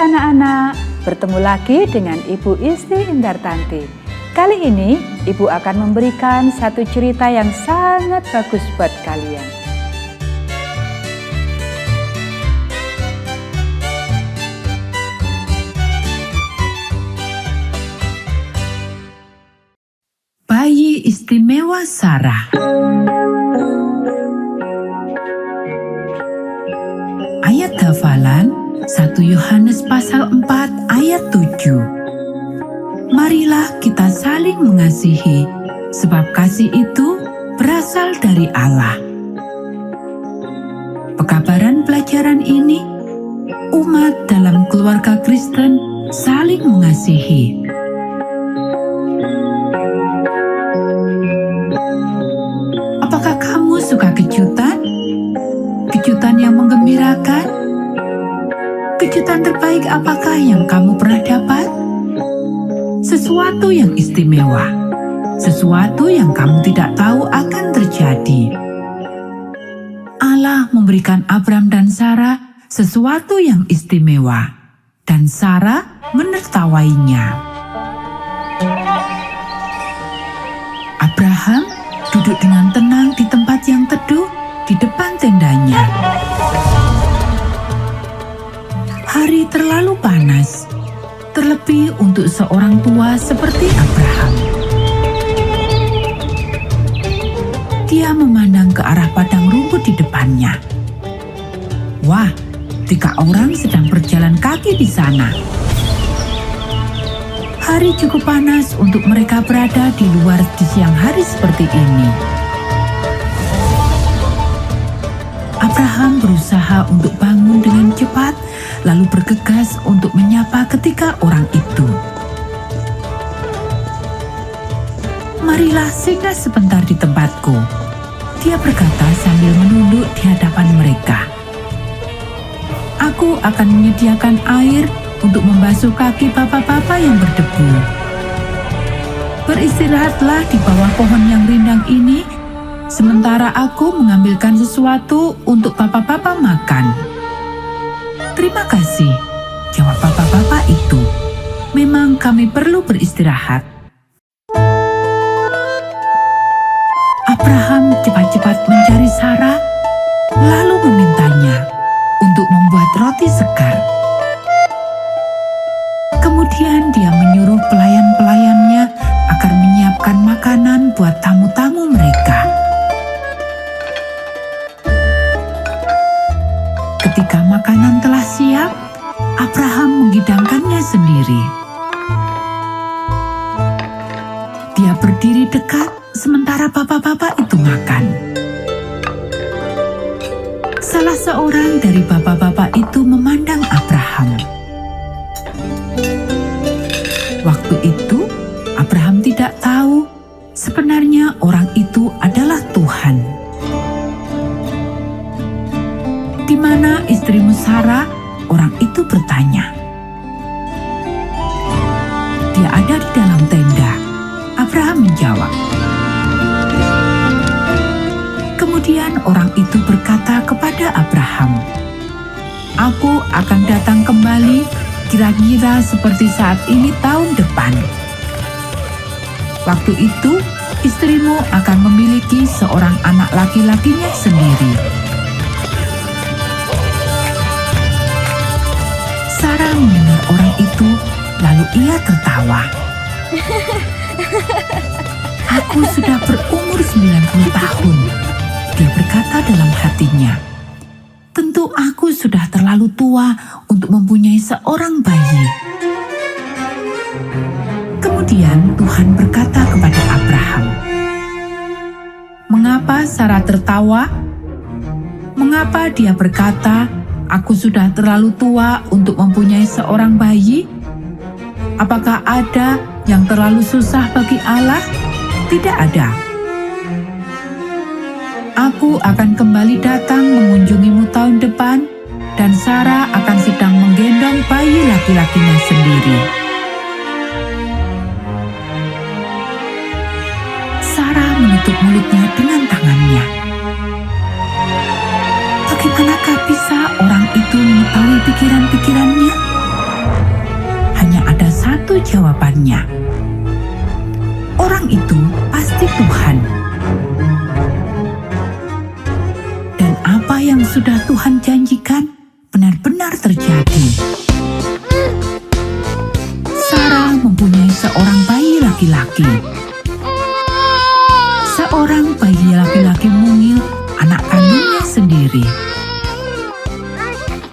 anak-anak, bertemu lagi dengan Ibu Isti Indartanti. Kali ini Ibu akan memberikan satu cerita yang sangat bagus buat kalian. Bayi istimewa Sarah. Ayat hafalan 1 Yohanes pasal 4 ayat 7. Marilah kita saling mengasihi, sebab kasih itu berasal dari Allah. Pekabaran pelajaran ini, umat dalam keluarga Kristen saling mengasihi. Apakah kamu suka kejutan? Kejutan yang menggembirakan? Kejutan terbaik apakah yang kamu pernah dapat? Sesuatu yang istimewa, sesuatu yang kamu tidak tahu akan terjadi. Allah memberikan Abram dan Sarah sesuatu yang istimewa, dan Sarah menertawainya. Abraham duduk dengan tenang di tempat yang teduh di depan tendanya. Hari terlalu panas, terlebih untuk seorang tua seperti Abraham. Dia memandang ke arah padang rumput di depannya. Wah, 3 orang sedang berjalan kaki di sana. Hari cukup panas untuk mereka berada di luar di siang hari seperti ini. Abraham berusaha untuk bangun dengan cepat, lalu bergegas untuk menyapa ketiga orang itu. Marilah singgah sebentar di tempatku, dia berkata sambil menunduk di hadapan mereka. Aku akan menyediakan air untuk membasuh kaki bapak-bapak yang berdebu. Beristirahatlah di bawah pohon yang rindang ini, sementara aku mengambilkan sesuatu untuk bapak-bapak makan. Terima kasih, jawab bapak-bapak itu. Memang kami perlu beristirahat. Abraham cepat-cepat mencari Sarah, lalu memintanya untuk membuat roti segar. Kemudian dia menyuruh pelayan-pelayannya agar menyiapkan makanan buat tamu-tamu mereka. Ketika makanan telah siap, Abraham menghidangkannya sendiri. Dia berdiri dekat sementara bapak-bapak itu makan. Salah seorang dari bapak-bapak itu memandang Abraham. Waktu itu, Abraham tidak tahu sebenarnya orang itu adalah Tuhan. Di mana istrimu Sarah? Orang itu bertanya. Dia ada di dalam tenda. Abraham menjawab. Kemudian orang itu berkata kepada Abraham, "Aku akan datang kembali kira-kira seperti saat ini tahun depan. Waktu itu, istrimu akan memiliki seorang anak laki-lakinya sendiri." Sarah mendengar orang itu, lalu ia tertawa. "Aku sudah berumur 90 tahun, dia berkata dalam hatinya. Tentu aku sudah terlalu tua untuk mempunyai seorang bayi. Kemudian Tuhan berkata kepada Abraham, "Mengapa Sarah tertawa? Mengapa dia berkata, aku sudah terlalu tua untuk mempunyai seorang bayi? Apakah ada yang terlalu susah bagi Allah? Tidak ada. Aku akan kembali datang mengunjungimu tahun depan, dan Sarah akan sedang menggendong bayi laki-lakinya sendiri." Sarah menutup mulutnya dengan tangannya. Bagaimanakah bisa orang itu mengetahui pikiran-pikirannya? jawabannya. Orang itu pasti Tuhan. Dan apa yang sudah Tuhan janjikan benar-benar terjadi. Sarah mempunyai seorang bayi laki-laki. Seorang bayi laki-laki mungil, anak kandungnya sendiri.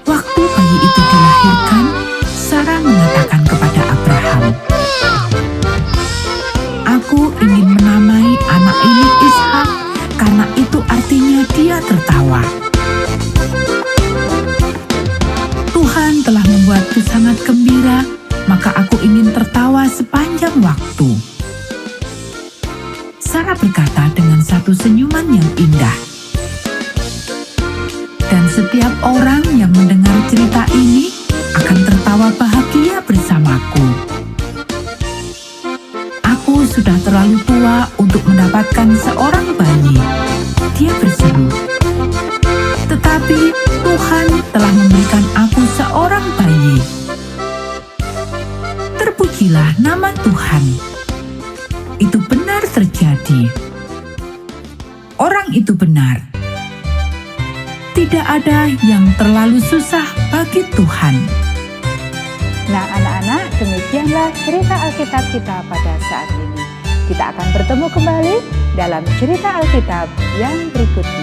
Waktu bayi itu dilahirkan, Sarah mengatakan kepada Abraham, "Aku ingin menamai anak ini Ishak, karena itu artinya dia tertawa." Tuhan telah membuatku sangat gembira, maka aku ingin tertawa sepanjang waktu. Sarah berkata dengan satu senyuman yang indah. Dan setiap orang yang mendengar cerita ini akan tertawa bahagia bersamaku. Aku sudah terlalu tua untuk mendapatkan seorang bayi, dia berseru. Tetapi Tuhan telah memberikan aku seorang bayi. Terpujilah nama Tuhan. Itu benar terjadi. Orang itu benar. Tidak ada yang terlalu susah bagi Tuhan. Nah anak-anak, demikianlah cerita Alkitab kita pada saat ini. Kita akan bertemu kembali dalam cerita Alkitab yang berikutnya.